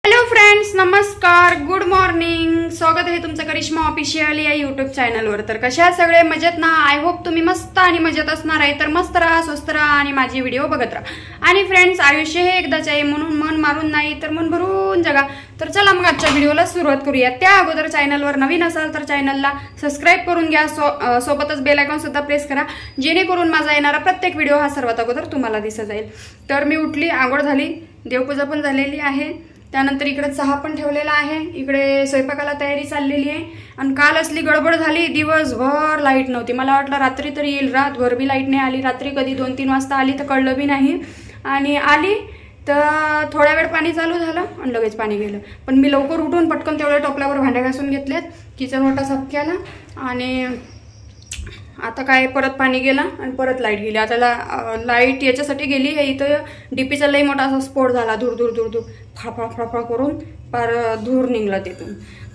Hello friends, नमस्कार, good morning. स्वागत आहे तुमचं करिश्मा ऑफिशियल या यूट्यूब चॅनलवर. तर कशा सगळे मजेत ना? आय होप तुम्ही मस्त आणि मजेत असणार आहे. तर मस्त राहा, स्वस्त राहा आणि माझी व्हिडिओ बघत राहा. आणि फ्रेंड्स, आयुष्य हे एकदाच आहे, म्हणून मन मारून नाही तर मन भरून जगा. तर चला मग आजच्या व्हिडिओला सुरुवात करूया. त्या अगोदर चॅनलवर नवीन असाल तर चॅनलला सबस्क्राईब करून घ्या. सोबतच बेल आयकॉन सुद्धा प्रेस करा, जेणेकरून माझा येणारा प्रत्येक व्हिडिओ हा सर्वात अगोदर तुम्हाला दिसत जाईल. तर मी उठली, आंघोळ झाली, देवपूजा पण झालेली आहे. त्यानंतर इकडे चहा पण ठेवलेला आहे. इकडे स्वयंपाकाला तयारी चाललेली आहे. आणि काल असली गडबड झाली, दिवसभर लाईट नव्हती. मला वाटलं रात्री तरी येईल, रातभर बी लाईट नाही आली. रात्री कधी 2-3 वाजता आली तर कळलं बी नाही. आणि आली तर थोड्या वेळ पाणी चालू झालं आणि लगेच पाणी गेलं. पण मी लवकर उठून पटकन तेवढ्या टोपल्यावर भांड्या घासून घेतलेत, किचन ओटा साफ केला आणि आता काय परत पाणी गेला आणि परत लाईट गेली. आता लाईट याच्यासाठी गेली आहे, इथं डीपीचा लई मोठा असा स्फोट झाला. धूर धूर धूर धूर फाफा करून पार धूर निघला तिथून.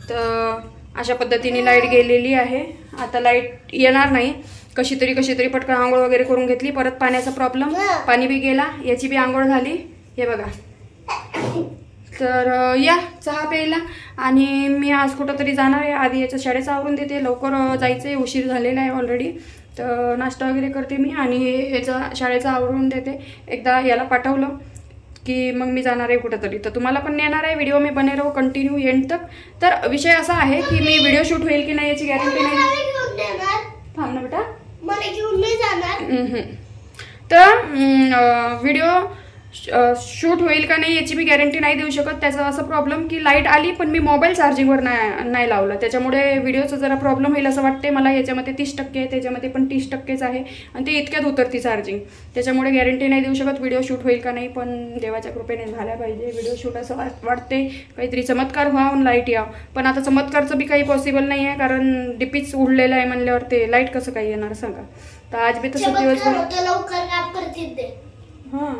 तर अशा पद्धतीने लाईट गेलेली आहे. आता लाईट येणार नाही. कशी तरी पटकन आंघोळ वगैरे करून घेतली. परत पाण्याचा प्रॉब्लेम, पाणी बी गेला. याची बी आंघोळ झाली, हे बघा. तर या चहा प्यायला. आणि मी आज कुठं तरी जाणार आहे. आधी याच्या शाळेचं आवरून देते, लवकर जायचं आहे, उशीर झालेला आहे ऑलरेडी. तर नाश्ता वगैरे करते मी आणि याचा शाळेचं आवरून देते. एकदा याला पाठवलं की मग मी जाणार आहे कुठं तरी. तर तुम्हाला पण नेणार आहे. व्हिडिओ मी बने राहू कंटिन्यू एंड तक. तर विषय असा आहे की मी व्हिडिओ शूट होईल की नाही याची गॅरंटी नाही. थांब ना बेटा, मला घेऊन नाही जाणार. तर व्हिडिओ शूट होईल का नाही याची मी गॅरंटी नाही देऊ शकत. त्याचा असा प्रॉब्लेम की लाईट आली पण मी मोबाईल चार्जिंगवर नाही लावला, त्याच्यामुळे व्हिडिओचा जरा प्रॉब्लेम होईल असं वाटते मला. याच्यामध्ये 30% आहे, त्याच्यामध्ये पण 30%च आहे आणि ते इतक्यात उतरती चार्जिंग. त्याच्यामुळे गॅरंटी नाही देऊ शकत व्हिडिओ शूट होईल का नाही. पण देवाच्या कृपेने झाल्या पाहिजे व्हिडिओ शूट. असं वाटते काहीतरी चमत्कार व्हावं, लाईट यावं. पण आता चमत्कारचं बी काही पॉसिबल नाही आहे, कारण डीपीच उडलेलं आहे म्हणल्यावर ते लाईट कसं काही येणार सांगा. तर आज बी तसं हां.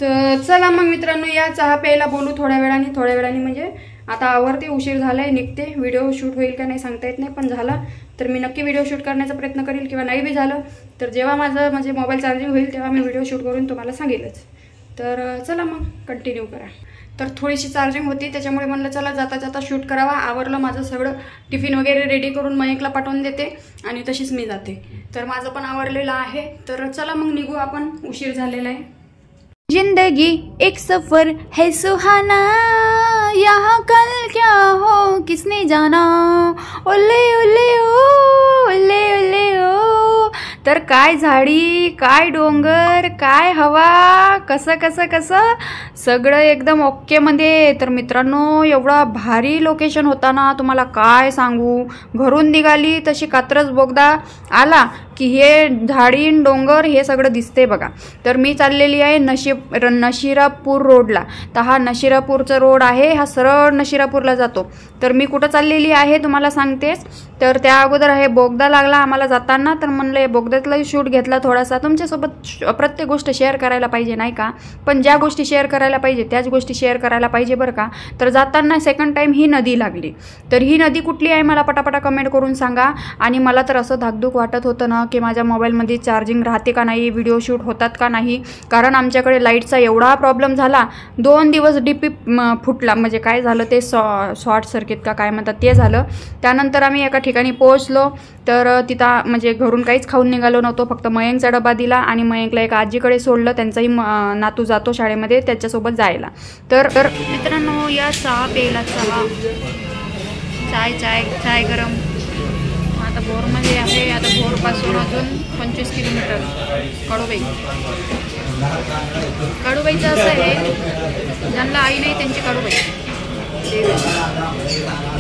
तर चला मग मित्रांनो, या चहा प्यायला बोलू थोड्या वेळाने म्हणजे आता आवरते, उशीर झालाय, निघते. व्हिडिओ शूट होईल का नाही सांगता येत नाही, पण झाला तर मी नक्की व्हिडिओ शूट करण्याचा प्रयत्न करेल. किंवा नाही बी झालं तर जेव्हा माझं म्हणजे मोबाईल चार्जिंग होईल तेव्हा मी व्हिडिओ शूट करून तुम्हाला सांगेलच. तर चला मग कंटिन्यू करा. तर थोडीशी चार्जिंग होती, त्याच्यामुळे म्हणलं चला जाता जाता शूट करावा. आवरलं माझं सगळं, टिफिन वगैरे रेडी करून मयंकला पाठवून देते आणि तशीच मी जाते. तर माझं पण आवरलेलं आहे. तर चला मग निघू आपण, उशीर झालेला आहे. जिंदगी एक सफर है सुहाना, यहाँ कल क्या हो किसने जाना, ओले ओले ओ ओले ओले ओ. तर काय झाडी, काय डोंगर, काय हवा, कसं सगळं एकदम ओके मध्ये. तर मित्रांनो, एवढा भारी लोकेशन होता ना, तुम्हाला काय सांगू. घरून निघाली तशी कात्रज बोगदा आला की हे झाडी डोंगर हे सगळं दिसते बघा. तर मी चाललेली आहे नशिरापूर रोडला. तर हा नशिरापूरचा रोड आहे, हा सरळ नशिरापूरला जातो. तर मी कुठं चाललेली आहे तुम्हाला सांगतेच. तर त्या अगोदर आहे बोगदा लागला आम्हाला जाताना. तर म्हणलं बोगद्यातलाही शूट घेतला थोडासा. तुमच्यासोबत प्रत्येक गोष्ट शेअर करायला पाहिजे नाही का, पण ज्या गोष्टी शेअर करायला पाहिजे त्याच गोष्टी शेअर करायला पाहिजे बरं का. तर जाताना सेकंड टाईम ही नदी लागली. तर ही नदी कुठली आहे मला पटापटा कमेंट करून सांगा. आणि मला तर असं धाकधूक वाटत होतं ना की माझ्या मोबाईलमध्ये चार्जिंग राहते का नाही, व्हिडिओ शूट होतात का नाही. कारण आमच्याकडे लाईटचा एवढा प्रॉब्लेम झाला, 2 दिवस डीपी फुटला. म्हणजे काय झालं ते शॉर्ट सर्किट का काय म्हणतात ते झालं. त्यानंतर आम्ही एका ठिकाणी पोहोचलो. तर तिथं म्हणजे घरून काहीच खाऊन निघालो नव्हतो, फक्त मयंकचा डबा दिला आणि मयंकला एका आजीकडे सोडलं. त्यांचाही नातू जातो शाळेमध्ये, त्याच्यासोबत जायला. तर मित्रांनो, या चहा प्यायला चाय गरम. आता भोरमध्ये आहे. आता भोरपासून अजून 25 किलोमीटर काळूबाईचं असं आहे, ज्यांना आई नाही त्यांची काळूबाई,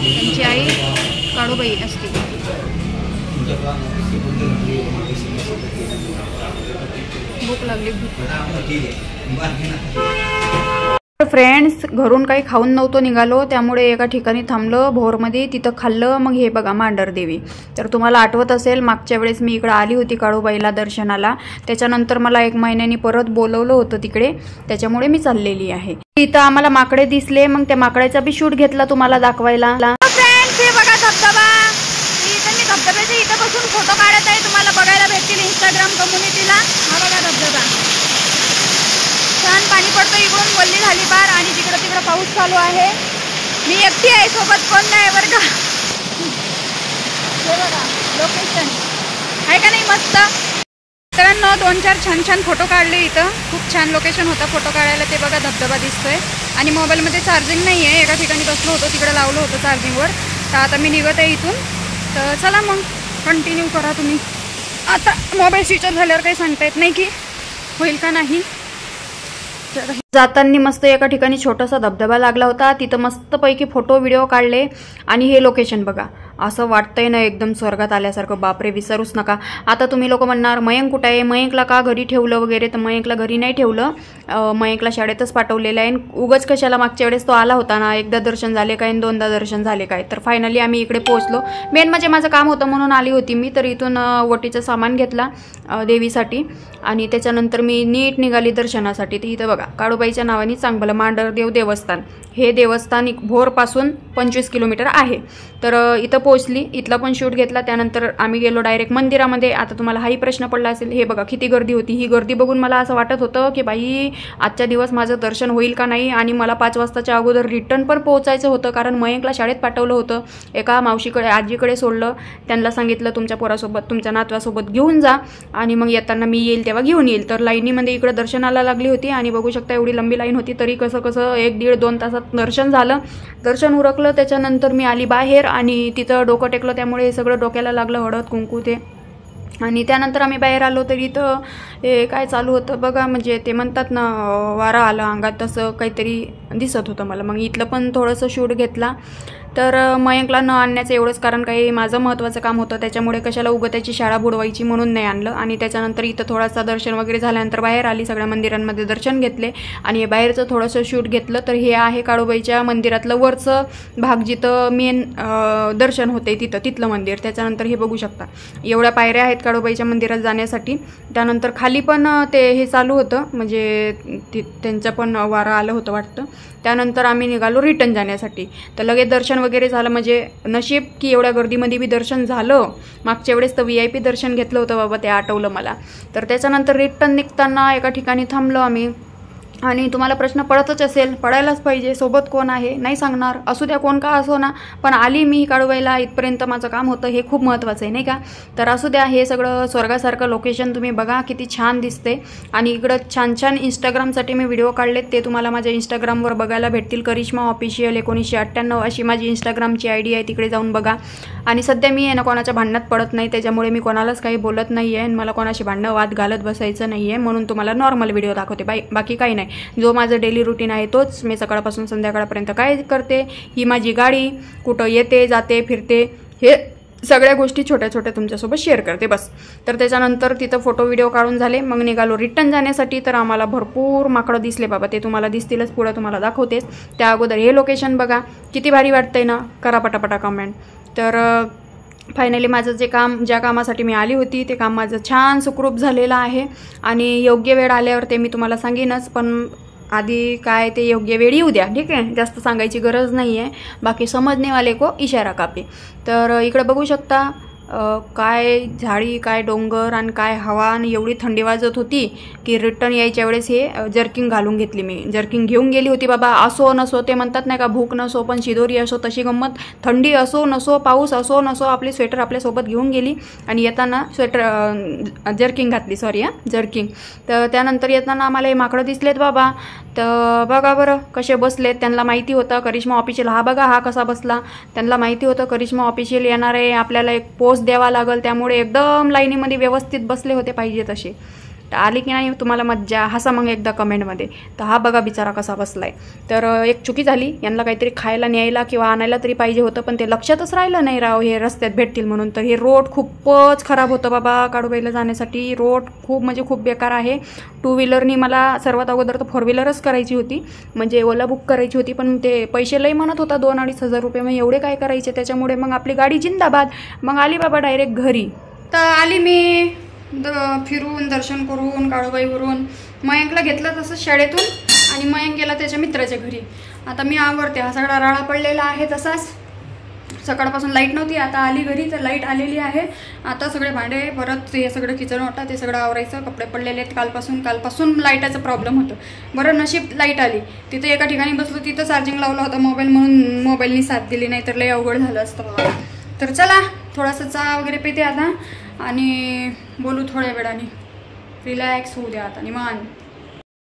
त्यांची आई काळूबाई असते. भूक लागली. फ्रेंड्स, घरून काही खाऊन नव्हतो निघालो, त्यामुळे एका ठिकाणी थांबलं भोरमध्ये, तिथं खाल्लं. मग हे बघा मांढरदेवी. तर तुम्हाला आठवत असेल मागच्या वेळेस मी इकडे आली होती काळूबाईला दर्शनाला. त्याच्यानंतर मला 1 महिन्यानी परत बोलवलं होतं तिकडे, त्याच्यामुळे मी चाललेली आहे. तिथं आम्हाला माकडे दिसले, मग त्या माकडाचा बी शूट घेतला तुम्हाला दाखवायला. फ्रेंड्स, हे बघा धबधबा. इथं मी धबधब्याच्या इथं बसून फोटो काढत आहे, तुम्हाला बघायला भेटतील इंस्टाग्राम कम्युनिटीला. हा बघा धबधबा, छान पाणी पडतं. इकडून वल्ली झाली बार आणि जिकडं तिकडं पाऊस चालू आहे. मी एकटी आहे, सोबत कोण नाही बरं का. हे बघा लोकेशन आहे का नाही मस्त. मित्रांनो 2-4 छान फोटो काढले इथं. खूप छान लोकेशन होता फोटो काढायला. ते बघा धबधबा दिसतोय आणि मोबाईलमध्ये चार्जिंग नाही आहे. एका ठिकाणी बसलो होतो, तिकडे लावलं होतं चार्जिंगवर. तर आता मी निघत आहे इथून. तर चला मग कंटिन्यू करा तुम्ही. आता मोबाईल स्विच ऑफ झाल्यावर काही सांगता येत नाही की होईल का नाही. जाताना मस्त एका ठिकाणी छोटासा धबधबा लागला होता, तिथं मस्तपैकी फोटो व्हिडिओ काढले. आणि हे लोकेशन बघा, असं वाटतंय ना एकदम स्वर्गात आल्यासारखं. बापरे विसरूच नका. आता तुम्ही लोक म्हणणार मयंक कुठं आहे, मयंकला का घरी ठेवलं वगैरे. तर मयंकला घरी नाही ठेवलं, मयंकला शाळेतच पाठवलेलं आहे. उगाच कशाला, मागच्या वेळेस तो आला होता ना, एकदा दर्शन झाले काय आणि 2दा दर्शन झाले काय. तर फायनली आम्ही इकडे पोहोचलो. मेन म्हणजे माझं काम होतं म्हणून आली होती मी. तर इथून वटीचं सामान घेतला देवीसाठी आणि त्याच्यानंतर मी नीट निघाली दर्शनासाठी. तर इथं बघा काळूबाईच्या नावाने चांगलं मांडरदेव देवस्थान. हे देवस्थान भोरपासून 25 किलोमीटर आहे. तर इथं पोहोचली, इथला पण शूट घेतला. त्यानंतर आम्ही गेलो डायरेक्ट मंदिरामध्ये. आता तुम्हाला हाही प्रश्न पडला असेल, हे बघा किती गर्दी होती. ही गर्दी बघून मला असं वाटत होतं की बाई आजच्या दिवस माझं दर्शन होईल का नाही. आणि मला 5 वाजताच्या अगोदर रिटर्न पण पोहोचायचं होतं, कारण मयंकला शाळेत पाठवलं होतं. एका मावशीकडे आजीकडे सोडलं. त्यांना सांगितलं तुमच्या पोरासोबत तुमच्या नातवासोबत घेऊन जा आणि मग येताना मी येईल तेव्हा घेऊन येईल. तर लाईनीमध्ये इकडं दर्शनाला लागली होती आणि बघू शकता एवढी लंबी लाईन होती. तरी कसं 1-1.5-2 तासात दर्शन झालं. दर्शन उरकलं. त्याच्यानंतर मी आली बाहेर आणि तिथं डोकं टेकलं. त्यामुळे हे सगळं डोक्याला लागलं, हळद कुंकू ते. आणि त्यानंतर आम्ही बाहेर आलो तर इथं हे काय चालू होतं बघा, म्हणजे ते म्हणतात ना वारा आला अंगात, तसं काहीतरी दिसत होतं मला. मग इथलं पण थोडंसं शूट घेतला. तर मयंकला न आणण्याचं एवढंच कारण काही माझं महत्त्वाचं काम होतं, त्याच्यामुळे कशाला उगं त्याची शाळा बुडवायची म्हणून नाही आणलं. आणि त्याच्यानंतर इथं थोडासा दर्शन वगैरे झाल्यानंतर बाहेर आली, सगळ्या मंदिरांमध्ये दर्शन घेतले आणि हे बाहेरचं थोडंसं शूट घेतलं. तर हे आहे काळूबाईच्या मंदिरातलं वरचं भाग, जिथं मेन दर्शन होते तिथलं मंदिर. त्याच्यानंतर हे बघू शकता एवढ्या पायऱ्या आहेत काळूबाईच्या मंदिरात जाण्यासाठी. त्यानंतर खाली पण ते हे चालू होतं, म्हणजे त्यांचं पण वारा आलं होतं वाटतं. त्यानंतर आम्ही निघालो रिटर्न जाण्यासाठी. तर लगेच दर्शन वगैरे झालं, म्हणजे नशीब की एवढ्या गर्दीमध्ये बी दर्शन झालं. मागच्या वेळेस तर VIP दर्शन घेतलं होतं बाबा, ते आठवलं मला. तर त्याच्यानंतर रिटर्न निघताना एका ठिकाणी थांबलो आम्ही. आणि तुम्हाला प्रश्न पडतच असेल, पडायलाच पाहिजे, सोबत कोण आहे नाही सांगणार, असू द्या कोण का असो ना, पण आली मी काळूबाईला, इथपर्यंत माझं काम होतं, हे खूप महत्त्वाचं आहे नाही का. तर असू द्या, हे सगळं स्वर्गासारखं लोकेशन तुम्ही बघा किती छान दिसते. आणि इकडं छान इंस्टाग्रामसाठी मी व्हिडिओ काढलेत, ते तुम्हाला माझ्या इंस्टाग्रामवर बघायला भेटतील. करिश्मा ऑफिशियल 1998 अशी माझी इंस्टाग्रामची ID आहे, तिकडे जाऊन बघा. आणि सध्या मी आहे ना कोणाच्या भांडणात पडत नाही, त्याच्यामुळे मी कोणालाच काही बोलत नाही आहे आणि मला कोणाशी भांडणं वाद घालत बसायचं नाही आहे, म्हणून तुम्हाला नॉर्मल व्हिडिओ दाखवते. बाकी काही नाही. जो माझं डेली रुटीन आहे तोच. मी सकाळपासून संध्याकाळपर्यंत काय करते, ही माझी गाडी कुठं येते जाते फिरते, हे सगळ्या गोष्टी छोट्या छोट्या तुमच्यासोबत शेअर करते बस. तर त्याच्यानंतर तिथं फोटो व्हिडिओ काढून झाले. मग निघालो रिटर्न जाण्यासाठी. तर आम्हाला भरपूर माकडं दिसले बाबा, ते तुम्हाला दिसतीलच, पुढं तुम्हाला दाखवतेच. त्या अगोदर हे लोकेशन बघा किती भारी वाटतंय ना, करा पटापटा कमेंट. तर फायनली माझं ज्या कामासाठी मी आली होती ते काम माझं छान सुखरूप झालेलं आहे. आणि योग्य वेळ आल्यावर ते मी तुम्हाला सांगेनच, पण आधी काय ते योग्य वेळ येऊ द्या, ठीक आहे. जास्त सांगायची गरज नाही आहे. बाकी समजने वाले को इशारा कापे. तर इकडे बघू शकता काय झाडी, काय डोंगर आणि काय हवा, आणि एवढी थंडी वाजत होती की रिटर्न यायच्या वेळेस हे जर्किंग घालून घेतली मी. जर्किंग घेऊन गेली होती बाबा. असो नसो, ते म्हणतात नाही का, भूक नसो पण शिदोरी असो, तशी गंमत. थंडी असो नसो, पाऊस असो नसो, आपली स्वेटर आपल्यासोबत घेऊन गेली आणि येताना जर्किंग घातली, जर्किंग. तर त्यानंतर येताना आम्हाला हे माकडं दिसलेत बाबा. तर बघा बरं कसे बसलेत. त्यांना माहिती होतं करिश्मा ऑफिशियल, हा बघा हा कसा बसला. त्यांना माहिती होतं करिश्मा ऑफिशियल येणार आहे, आपल्याला एक पोस्ट द्यावा लागेल, त्यामुळे एकदम लाईनीमध्ये व्यवस्थित बसले होते पाहिजे तसे. तर आली की नाही तुम्हाला मज्जा, हसा मग एकदा कमेंटमध्ये. तर हा बघा बिचारा कसा बसलाय. तर एक चुकी झाली, यांना काहीतरी खायला न्यायला किंवा आणायला तरी पाहिजे होतं, पण ते लक्षातच राहिलं नाही राव हे रस्त्यात भेटतील म्हणून. तर हे रोड खूपच खराब होतं बाबा काळूबाईला जाण्यासाठी. रोड खूप म्हणजे खूप बेकार आहे. 2 व्हीलरनी मला सर्वात अगोदर तर 4 व्हीलरच करायची होती, म्हणजे ओला बुक करायची होती, पण ते पैसे लई म्हणत होता 2-2.5 हजार रुपये. मग एवढे काय करायचे, त्याच्यामुळे मग आपली गाडी जिंदाबाद. मग आली बाबा डायरेक्ट घरी. तर आली मी फिरून दर्शन करून काळूबाईवरून. मयंकला घेतलं तसं शाळेतून आणि मयंक गेला त्याच्या मित्राच्या घरी. आता मी आवडते, हा सगळा राळा पडलेला आहे तसाच. सकाळपासून लाईट नव्हती, आता आली घरी तर लाईट आलेली आहे. आता सगळे भांडे परत हे सगळं किचन वाटा ते सगळं आवरायचं. कपडे पडलेले आहेत कालपासून लाईटाचा प्रॉब्लेम होतो. बरं नशीब लाईट आली. तिथं एका ठिकाणी बसलो, तिथं चार्जिंग लावला होता मोबाईल, म्हणून मोबाईलनी साथ दिली, नाही तर लई अवघड झालं असतं. तर चला थोडासा चहा वगैरे पिते आता आणि बोलू थोड्या वेळाने. रिलॅक्स होऊ द्या आता निवांत.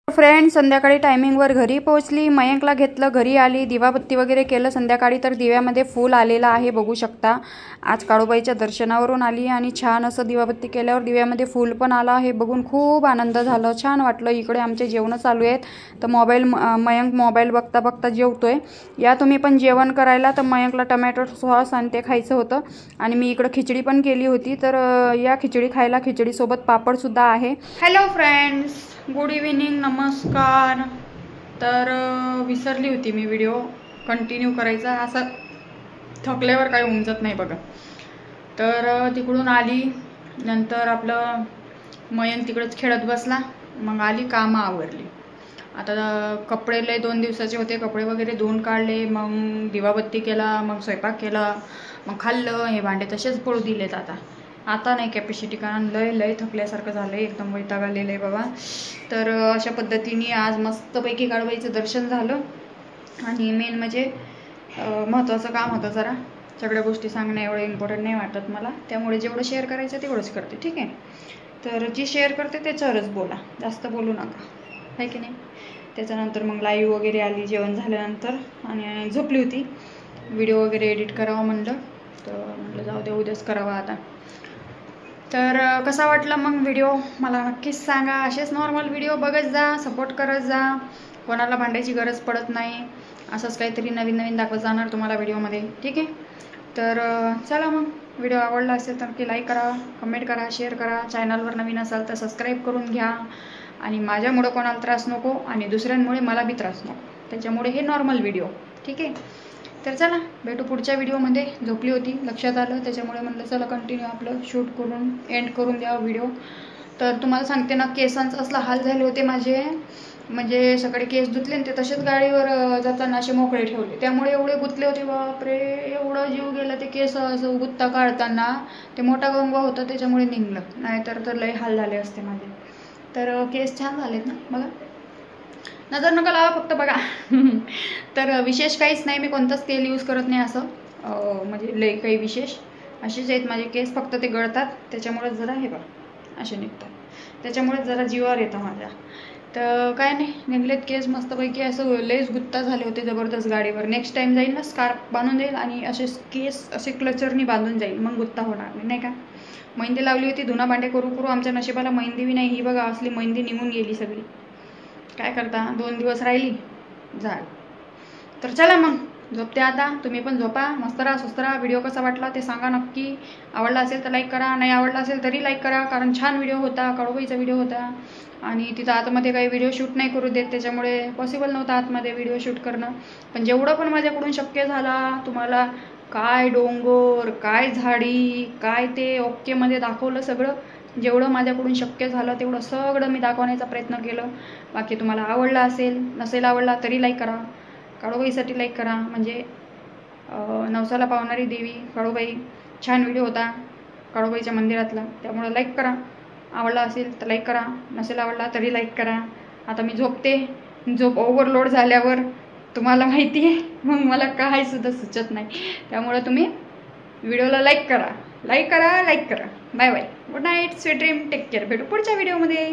फ्रेंड संध्याकाळी टायमिंगवर घरी पोहोचली. मयंकला घेतलं, घरी आली, दिवाबत्ती वगैरे केलं संध्याकाळी. तर दिव्यामध्ये फूल आलेलं आहे बघू शकता. आज काळूबाईच्या दर्शनावरून आली आणि छान असं दिवाबत्ती केल्यावर दिव्यामध्ये फूल पण आलं आहे. बघून खूप आनंद झालं, छान वाटलं. इकडे आमचे जेवणं चालू आहेत. तर मयंक मोबाईल बघता बघता जेवतोय. या तुम्ही पण जेवण करायला. तर मयंकला टमॅटो सॉस आणि ते खायचं होतं आणि मी इकडं खिचडी पण केली होती. तर या खिचडी खायला. खिचडीसोबत पापडसुद्धा आहे. हॅलो फ्रेंड्स, गुड इव्हिनिंग, नमस्कार. तर विसरली होती मी व्हिडिओ कंटिन्यू करायचा, असं थकल्यावर काही उमजत नाही बघा. तर तिकडून आली, नंतर आपलं मयंक तिकडंच खेळत बसला. मग आली, कामं आवरली. आता कपडे लय 2 दिवसाचे होते, कपडे वगैरे धुवून काढले. मग दिवाबत्ती केला, मग स्वयंपाक केला, मग खाल्लं. हे भांडे तसेच पडू दिलेत. आता नाही कॅपॅसिटी, कारण लय थकल्यासारखं झालं आहे, एकदम वैताग आलेलं आहे बाबा. तर अशा पद्धतीने आज मस्तपैकी काळूबाईचं दर्शन झालं. आणि मेन म्हणजे महत्त्वाचं काम होतं जरा. सगळ्या गोष्टी सांगणं एवढं इम्पॉर्टंट नाही वाटत मला, त्यामुळे जेवढं शेअर करायचं तेवढंच करते, ठीक आहे. तर जी शेअर करते त्याच्यावरच बोला, जास्त बोलू नका, आहे की नाही. त्याच्यानंतर मग लाईव्ह वगैरे आली जेवण झाल्यानंतर आणि झोपली होती. व्हिडिओ वगैरे एडिट करावं म्हणलं, तर म्हटलं जाऊ दे उद्याच करावा आता. तर कसा वाटला मग व्हिडिओ मला नक्कीच सांगा. असेच नॉर्मल व्हिडिओ बघत जा, सपोर्ट करत जा. कोणाला भांडायची गरज पडत नाही. असंच काहीतरी नवीन दाखवत जाणार तुम्हाला व्हिडिओमध्ये, ठीक आहे. तर चला मग, व्हिडिओ आवडला असेल तर की लाईक करा, कमेंट करा, शेअर करा. चॅनलवर नवीन असाल तर सबस्क्राईब करून घ्या. आणि माझ्यामुळं कोणाला त्रास नको आणि दुसऱ्यांमुळे मला बी त्रास नको, त्याच्यामुळे हे नॉर्मल व्हिडिओ, ठीक आहे. तर चला भेटू पुढच्या व्हिडिओमध्ये. झोपली होती लक्षात आलं, त्याच्यामुळे म्हटलं चला कंटिन्यू आपलं शूट करून एंड करून द्या व्हिडिओ. तर तुम्हाला सांगते ना, केसांचं असला हाल झाले होते माझे, म्हणजे सकाळी केस धुतले आणि ते तसेच गाडीवर जाताना असे मोकळे ठेवले, त्यामुळे एवढे गुंतले होते बापरे, एवढं जीव गेला ते केस असं गुत्ता काढताना. ते मोठा गंगा होता त्याच्यामुळे निघलं, नाहीतर तर लय हाल झाले असते माझे. तर केस छान झालेत ना बघा, नजर नका लावा फक्त बघा. तर विशेष काहीच नाही, मी कोणतंच तेल यूज करत नाही असं, म्हणजे लय काही विशेष. असेच आहेत माझे केस, फक्त ते गळतात त्याच्यामुळे जरा हे बघा असे निघतात, त्याच्यामुळे जरा जीवावर येतं माझ्या. तर काय नाही, निघलेत केस मस्तपैकी. असं लयच गुत्ता झाले होते जबरदस्त गाडीवर. नेक्स्ट टाईम जाईल ना स्कार्फ बांधून जाईल आणि असे केस असे क्लचरनी बांधून जाईल, मग गुत्ता होणार नाही का. मेहंदी लावली होती, धुना भांडे करू आमच्या नशिबाला मेहंदी बी नाही. ही बघा असली मेहंदी निघून गेली सगळी, काय करता, 2 दिवस राहिली झाड. तर चला मग झोपते आता, तुम्ही पण झोपा, मस्त राहा, स्वस्त राहा. व्हिडिओ कसा वाटला ते सांगा नक्की. आवडला असेल तर लाईक करा, नाही आवडला असेल तरी लाईक करा, कारण छान व्हिडिओ होता, काळूबाईचा व्हिडिओ होता. आणि तिथं आतमध्ये काही व्हिडिओ शूट नाही करू देत, त्याच्यामुळे पॉसिबल नव्हतं आतमध्ये व्हिडिओ शूट करणं. पण जेवढं पण माझ्याकडून शक्य झाला तुम्हाला, काय डोंगर, काय झाडी, काय ते ओकेमध्ये दाखवलं सगळं. जेवढं माझ्याकडून शक्य झालं तेवढं सगळं मी दाखवण्याचा प्रयत्न केलं. बाकी तुम्हाला आवडला असेल, नसेल आवडला तरी लाईक करा, काळूबाईसाठी लाईक करा. म्हणजे नवसाला पावणारी देवी काळूबाई, छान व्हिडिओ होता काळूबाईच्या मंदिरातला, त्यामुळे लाईक करा. आवडला असेल तर लाईक करा, नसेल आवडला तरी लाईक करा. आता मी झोपते, झोप ओव्हरलोड झाल्यावर तुम्हाला माहिती आहे मग मला काय सुद्धा सुचत नाही, त्यामुळे तुम्ही व्हिडिओला लाईक करा, लाईक करा, लाईक करा. Bye bye, good night, sweet dream, take care. भेटू पुढच्या व्हिडिओमध्ये.